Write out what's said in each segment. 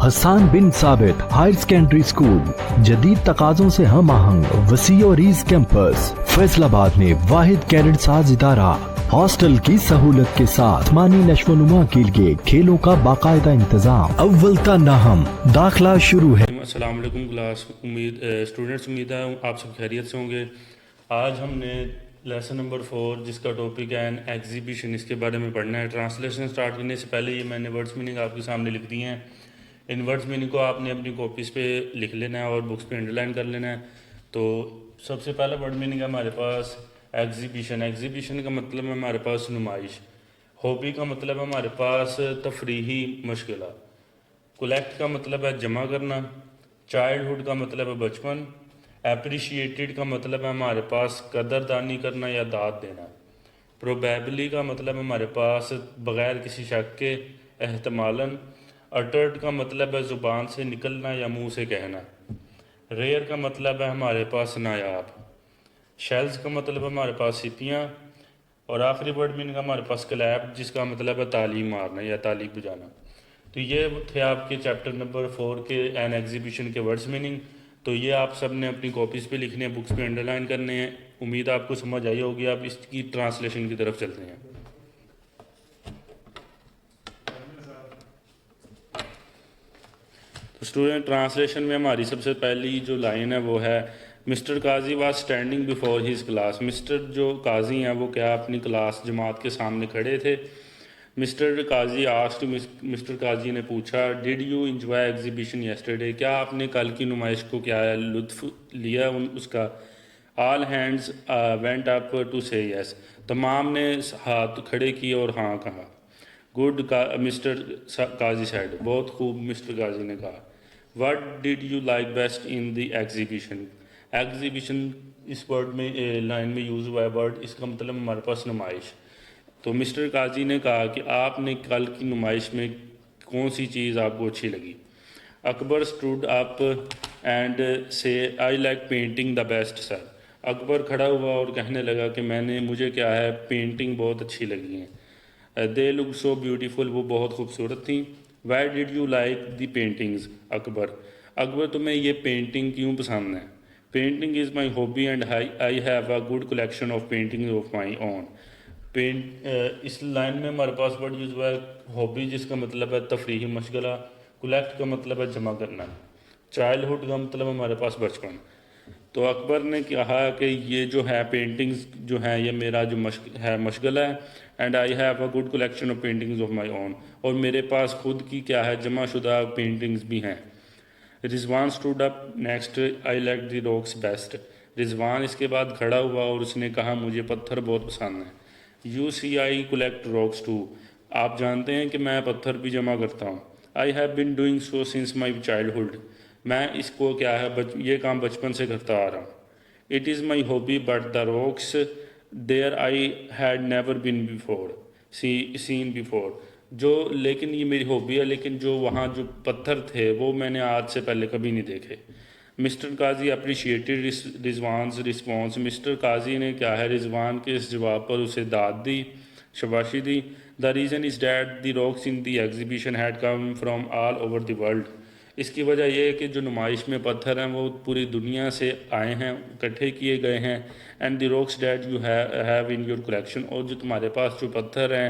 حسان بن ثابت higher secondary school جدید تقاضوں سے ہم آہنگ وسیع اور ایز کیمپس فیصل آباد میں واحد کیڈٹ ساز ادارہ ہاسٹل کی سہولت کے ساتھ جسمانی نشو و نما کے لیے کھیلوں کا باقاعدہ انتظام اول تا ناہم داخلہ شروع ہے۔ السلام علیکم کلاس اسٹوڈنٹس، امید ہے آپ سب خیریت سے ہوں گے۔ آج ہم نے لیسن نمبر 4 جس کا ٹاپک ہے این ایگزیبیشن، اس کے بارے میں پڑھنا ہے۔ ٹرانسلیشن سٹارٹ کرنے سے پہلے یہ میں نے ورڈز میننگ آپ کے سامنے لکھ دی ہیں۔ ان ورڈز میننگ کو آپ نے اپنی کاپیز پہ لکھ لینا ہے اور بکس پہ انڈر لائن کر لینا ہے۔ تو سب سے پہلا ورڈ میننگ ہے ہمارے پاس ایگزیبیشن۔ ایگزیبیشن کا مطلب ہے ہمارے پاس نمائش۔ ہابی کا مطلب ہے ہمارے پاس تفریحی مشغلہ۔ کولیکٹ کا مطلب ہے جمع کرنا۔ چائلڈ ہوڈ کا مطلب ہے بچپن۔ اپریشیٹڈ کا مطلب ہے ہمارے پاس قدردانی کرنا یا داد دینا۔ پروبیبلی کا مطلب ہے ہمارے پاس بغیر کسی شک کے، احتمالاً۔ اٹرڈ کا مطلب ہے زبان سے نکلنا یا منہ سے کہنا۔ ریئر کا مطلب ہے ہمارے پاس نایاب۔ شیلز کا مطلب ہے ہمارے پاس سیپیاں۔ اور آخری ورڈ میننگ ہمارے پاس کلیپ، جس کا مطلب ہے تالی مارنا یا تالی بجانا۔ تو یہ تھے آپ کے چیپٹر نمبر 4 کے این ایگزیبیشن کے ورڈز میننگ۔ تو یہ آپ سب نے اپنی کاپیز پہ لکھنے ہیں، بکس پہ انڈر لائن کرنے ہیں۔ امید آپ کو سمجھ آئی ہوگی۔ آپ اس کی ٹرانسلیشن کی طرف چلتے ہیں۔ تو اسٹوڈنٹ، ٹرانسلیشن میں ہماری سب سے پہلی جو لائن ہے وہ ہے mister Qazi was standing before his class. Mister جو قاضی ہیں وہ کیا اپنی کلاس جماعت کے سامنے کھڑے تھے۔ مسٹر قاضی آسکڈ، مسٹر قاضی نے پوچھا، did you enjoy exhibition yesterday, کیا آپ نے کل کی نمائش کو کیا ہے لطف لیا اس کا۔ آل ہینڈز وینٹ اپ ٹو سے یس، تمام نے ہاتھ کھڑے کیے اور ہاں کہا۔ گڈ مسٹر قاضی سیڈ، بہت خوب مسٹر قاضی نے کہا۔ What did you like best in the exhibition. Exhibition اس ورڈ میں لائن میں یوز ہوا ہے ورڈ، اس کا مطلب ہمارے پاس نمائش۔ تو مسٹر قاضی نے کہا کہ آپ نے کل کی نمائش میں کون سی چیز آپ کو اچھی لگی۔ اکبر اسٹوڈ اپ اینڈ سے I like painting the best sir. Akbar کھڑا ہوا اور کہنے لگا کہ مجھے کیا ہے پینٹنگ بہت اچھی لگی ہیں۔ دے لک سو بیوٹیفل، وہ بہت خوبصورت تھیں۔ Why did you like the paintings Akbar تمہیں یہ پینٹنگ کیوں پسند ہے۔ Painting is my hobby and I have a good collection of painting of my own. اس لائن میں ہمارے پاس ورڈ یوز ہوا ہے ہابی، جس کا مطلب ہے تفریحی مشغلہ۔ کولیکٹ کا مطلب ہے جمع کرنا۔ چائلڈ ہوڈ کا مطلب ہمارے پاس بچپن۔ تو اکبر نے کہا کہ یہ جو ہے پینٹنگز جو ہیں یہ میرا جو مشغلہ ہے، and I have a good collection of paintings of my own, اور میرے پاس خود کی کیا ہے جمع شدہ پینٹنگز بھی ہیں۔ Rizwan stood up next I like the rocks best. Rizwan اس کے بعد کھڑا ہوا اور اس نے کہا مجھے پتھر بہت پسند ہیں۔ You see I collect rocks too, آپ جانتے ہیں کہ میں پتھر بھی جمع کرتا ہوں۔ I have been doing so since my childhood, میں اس کو کیا ہے یہ کام بچپن سے کرتا آ رہا ہوں۔ It is my hobby but the rocks there I had never been before seen before, لیکن یہ میری ہابی ہے، لیکن جو وہاں جو پتھر تھے وہ میں نے آج سے پہلے کبھی نہیں دیکھے۔ مسٹر قاضی اپریشیٹڈ رضوانز رسپانس، مسٹر قاضی نے کیا ہے رضوان کے اس جواب پر اسے داد دی، شاباشی دی۔ The reason is that the rocks in the exhibition had come from all over the world, اس کی وجہ یہ ہے کہ جو نمائش میں پتھر ہیں وہ پوری دنیا سے آئے ہیں، اکٹھے کیے گئے ہیں۔ And the rocks that you have in your collection, اور جو تمہارے پاس جو پتھر ہیں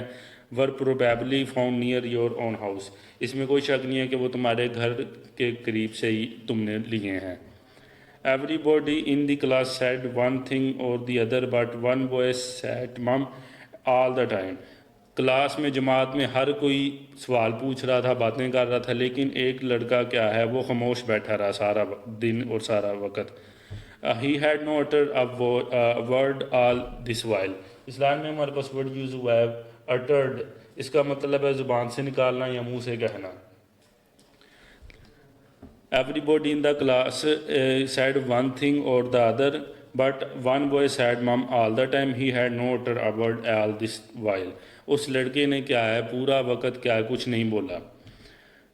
were probably found near your own house, اس میں کوئی شک نہیں ہے کہ وہ تمہارے گھر کے قریب سے ہی تم نے لیے ہیں۔ Everybody in the class said one thing or the other but one boy sat mum all the time, class میں جماعت میں ہر کوئی سوال پوچھ رہا تھا، باتیں کر رہا تھا، لیکن ایک لڑکا کیا ہے وہ خاموش بیٹھا رہا سارا دن اور سارا وقت۔ He had no utter word all this while, اس لائن میں ہمارے پاس ورڈ یوز ہوا ہے اٹرڈ، اس کا مطلب ہے زبان سے نکالنا یا منہ سے کہنا۔ Everybody in the class said one thing or the other but one boy said mum all the time he had no utter word all this while, اس لڑکے نے کیا ہے پورا وقت کیا ہے کچھ نہیں بولا۔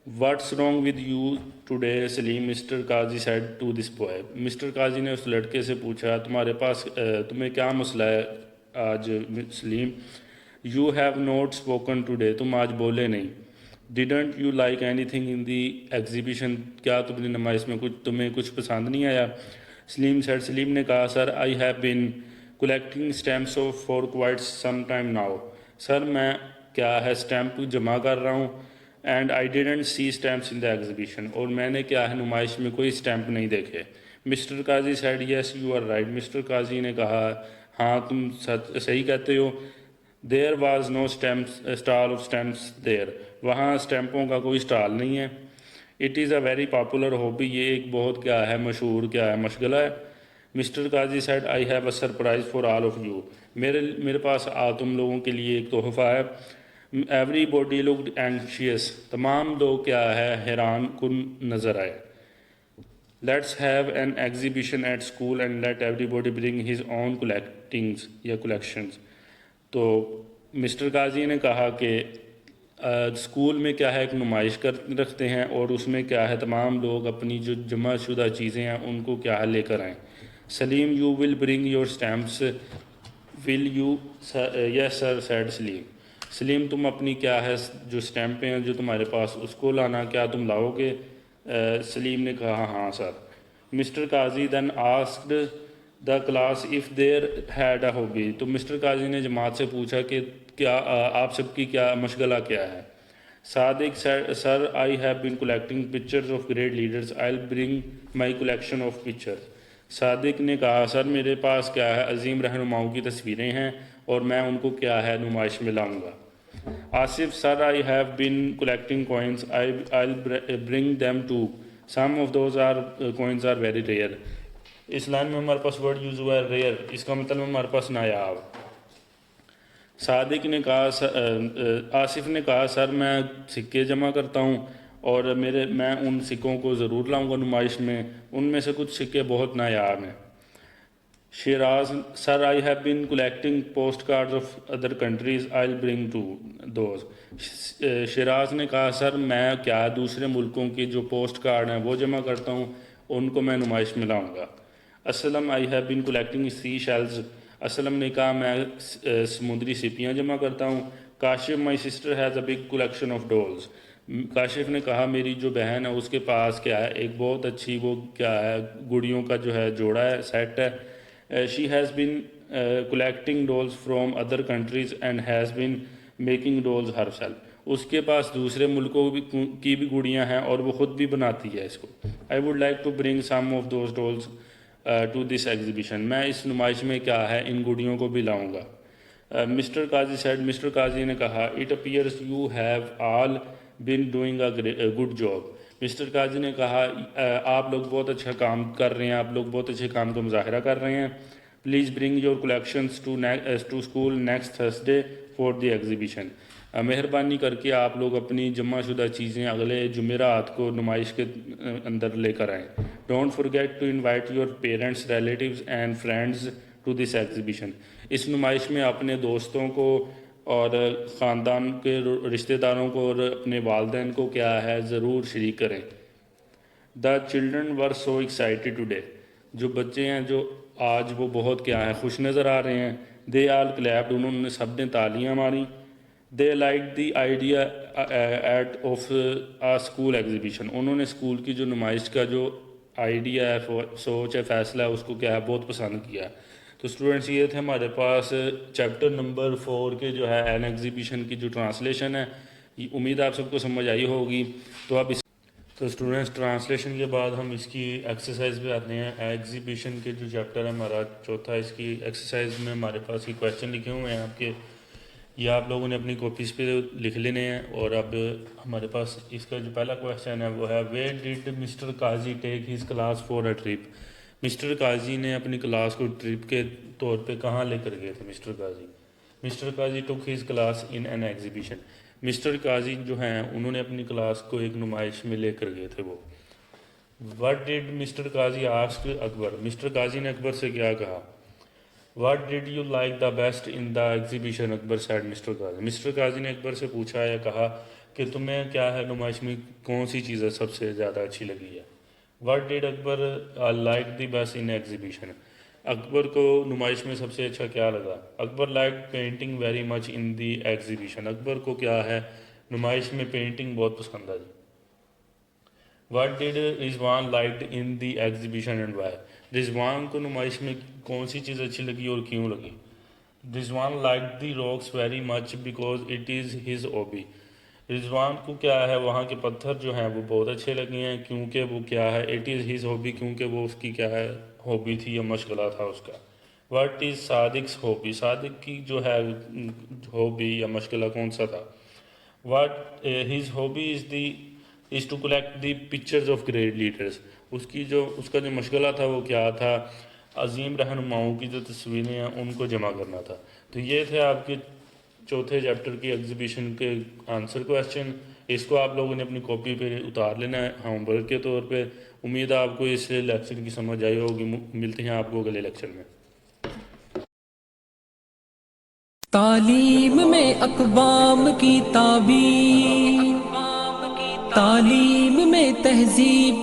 What's wrong with you today Salim, mister Qazi said to this boy, mister Qazi نے اس لڑکے سے پوچھا تمہیں کیا مسئلہ ہے آج Salim. You have not spoken today, تم آج بولے نہیں۔ Didn't you like anything in the exhibition, کیا تمہیں نمائش میں تمہیں کچھ پسند نہیں آیا؟ سلیم سیڈ، سلیم نے کہا sir I have been collecting stamps for quite some time now, sir میں کیا ہے اسٹیمپ جمع کر رہا ہوں، and I didn't see stamps in the exhibition, اور میں نے کیا ہے نمائش میں کوئی اسٹیمپ نہیں دیکھے۔ Mister Qazi said yes you are right, mister Qazi نے کہا ہاں تم صحیح کہتے ہو۔ There was no stall of stamps there, وہاں اسٹیمپوں کا کوئی اسٹال نہیں ہے۔ It is a very popular hobby, یہ ایک بہت کیا ہے مشہور کیا ہے مشغلہ ہے۔ Mister Qazi said I have a surprise for all of you, میرے پاس تم لوگوں کے لیے ایک تحفہ ہے۔ ایوری باڈی لکڈ اینکشیس، تمام لوگ کیا ہے حیران کن نظر آئے۔ Let's have an exhibition at school and let everybody bring his own collectings یا کلیکشنز۔ تو مسٹر قاضی نے کہا کہ اسکول میں کیا ہے ایک نمائش رکھتے ہیں، اور اس میں کیا ہے تمام لوگ اپنی جو جمع شدہ چیزیں ہیں ان کو کیا ہے لے کر آئیں۔ Salim you will bring your stamps will you? Yes sir said Salim, Salim تم اپنی کیا ہے جو اسٹیمپیں ہیں جو تمہارے پاس اس کو لانا، کیا تم لاؤ گے؟ سلیم نے کہا ہاں sir. Mister Qazi then asked the class if they had a hobby, تو مسٹر قاضی نے جماعت سے پوچھا کہ کیا آپ سب کی کیا مشغلہ کیا ہے؟ Sadiq sir I have been collecting pictures of great leaders I will bring my collection of pictures, Sadiq نے کہا سر میرے پاس کیا ہے عظیم رہنماؤں کی تصویریں ہیں اور میں ان کو کیا ہے نمائش میں لاؤں گا۔ Asif sir I have been collecting coins I will bring them too, some of those are coins are very rare. اس لائن میں ہمارے پاس ورڈ یوز ہوا ہے ریئر، اس کا مطلب ہمارے پاس نایاب۔ صادق نے کہا آصف نے کہا سر میں سکے جمع کرتا ہوں اور میں ان سکوں کو ضرور لاؤں گا نمائش میں، ان میں سے کچھ سکے بہت نایاب ہیں۔ Shiraz sir I have been collecting postcards of other countries I will bring to those, Shiraz نے کہا سر میں کیا دوسرے ملکوں کی جو پوسٹ کارڈ ہیں وہ جمع کرتا ہوں، ان کو میں نمائش میں لاؤں گا۔ Aslam I have been collecting seashells, Aslam نے کہا میں سمندری سیپیاں جمع کرتا ہوں۔ Kashif my sister has a big collection of dolls, Kashif نے کہا میری جو بہن ہے اس کے پاس کیا ہے ایک بہت اچھی وہ کیا ہے گڑیوں کا جو ہے جوڑا ہے سیٹ ہے۔ She has been collecting dolls from other countries and has been making dolls herself, اس کے پاس دوسرے ملکوں کی بھی گڑیاں ہیں اور وہ خود بھی بناتی ہے اس کو۔ I would like to bring some of those dolls to this exhibition, میں اس نمائش میں کیا ہے ان گڑیوں کو بھی لاؤں گا۔ Mister Qazi said, mister Qazi نے کہا it appears you have all been doing a good job, mister Qazi نے کہا آپ لوگ بہت اچھا کام کر رہے ہیں، آپ لوگ بہت اچھے کام کا مظاہرہ کر رہے ہیں۔ Please bring your collections to school next Thursday for the exhibition, مہربانی کر کے آپ لوگ اپنی جمع شدہ چیزیں اگلے جمعرات کو نمائش کے اندر لے کر آئیں۔ Don't forget to invite your parents relatives and friends to this exhibition, اس نمائش میں اپنے دوستوں کو اور خاندان کے رشتہ داروں کو اور اپنے والدین کو کیا ہے ضرور شریک کریں۔ The children were so excited today, جو بچے ہیں جو آج وہ بہت کیا ہے خوش نظر آ رہے ہیں۔ دے آل کلیپڈ، انہوں نے سب نے تالیاں ماری۔ They like the idea at of school exhibition, انہوں نے اسکول کی جو نمائش کا جو آئیڈیا ہے سوچ ہے فیصلہ ہے اس کو کیا ہے بہت پسند کیا۔ تو اسٹوڈنٹس یہ تھے ہمارے پاس چیپٹر نمبر 4 کے جو ہے این ایگزیبیشن کی جو ٹرانسلیشن ہے، امید آپ سب کو سمجھ آئی ہوگی۔ تو اب تو اسٹوڈنٹس ٹرانسلیشن کے بعد ہم اس کی ایکسرسائز پہ آتے ہیں۔ ایگزیبیشن کے جو چیپٹر ہے ہمارا چوتھا، اس کی ایکسرسائز میں ہمارے پاس یہ کویشچن لکھے ہوئے ہیں آپ کے، یہ آپ لوگوں نے اپنی کاپیز پہ لکھ لینے ہیں۔ اور اب ہمارے پاس اس کا جو پہلا کویشچن ہے وہ ہے where did mister Qazi take his class for a trip, mister Qazi نے اپنی کلاس کو ٹرپ کے طور پہ کہاں لے کر گئے تھے mister Qazi? Mister Qazi took his class in an exhibition, mister Qazi جو ہیں انہوں نے اپنی کلاس کو ایک نمائش میں لے کر گئے تھے وہ۔ What did mister Qazi ask Akbar, mister Qazi نے اکبر سے کیا کہا؟ What did you like the best in the exhibition Akbar said mister Qazi, mister Qazi نے اکبر سے پوچھا یا کہا کہ تمہیں کیا ہے نمائش میں کون سی چیزیں سب سے زیادہ اچھی لگی ہے؟ What did Akbar like the best in exhibition, Akbar کو نمائش میں سب سے اچھا کیا لگا؟ Akbar like painting very much in the exhibition, Akbar کو کیا ہے نمائش میں پینٹنگ بہت پسند ہے جی. What did Rizwan liked in the exhibition and why? رضوان کو نمائش میں کون سی چیز اچھی لگی اور کیوں لگی؟ رضوان liked the rocks very much because it is his hobby. رضوان کو کیا ہے وہاں کے پتھر جو ہیں وہ بہت اچھے لگے ہیں کیونکہ وہ کیا ہے it is his hobby کیونکہ وہ اس کی کیا ہے ہابی تھی یا مشغلہ تھا اس کا. What is صادق's hobby? صادق کی جو ہے ہابی یا مشغلہ کون سا تھا؟ What his hobby is to collect the pictures of great leaders. اس کا جو مشغلہ تھا وہ کیا تھا؟ عظیم رہنماؤں کی جو تصویریں ہیں ان کو جمع کرنا تھا. تو یہ تھے آپ کے چوتھے چیپٹر کی ایگزیبیشن کے آنسر کویسچن. اس کو آپ لوگوں نے اپنی کاپی پہ اتار لینا ہے ہوم ورک کے طور پہ. امید ہے آپ کو اس لیکچر کی سمجھ آئی ہوگی. ملتے ہیں آپ کو اگلے لیکچر میں. تعلیم میں اقوام کی تعبیر، تعلیم میں تہذیب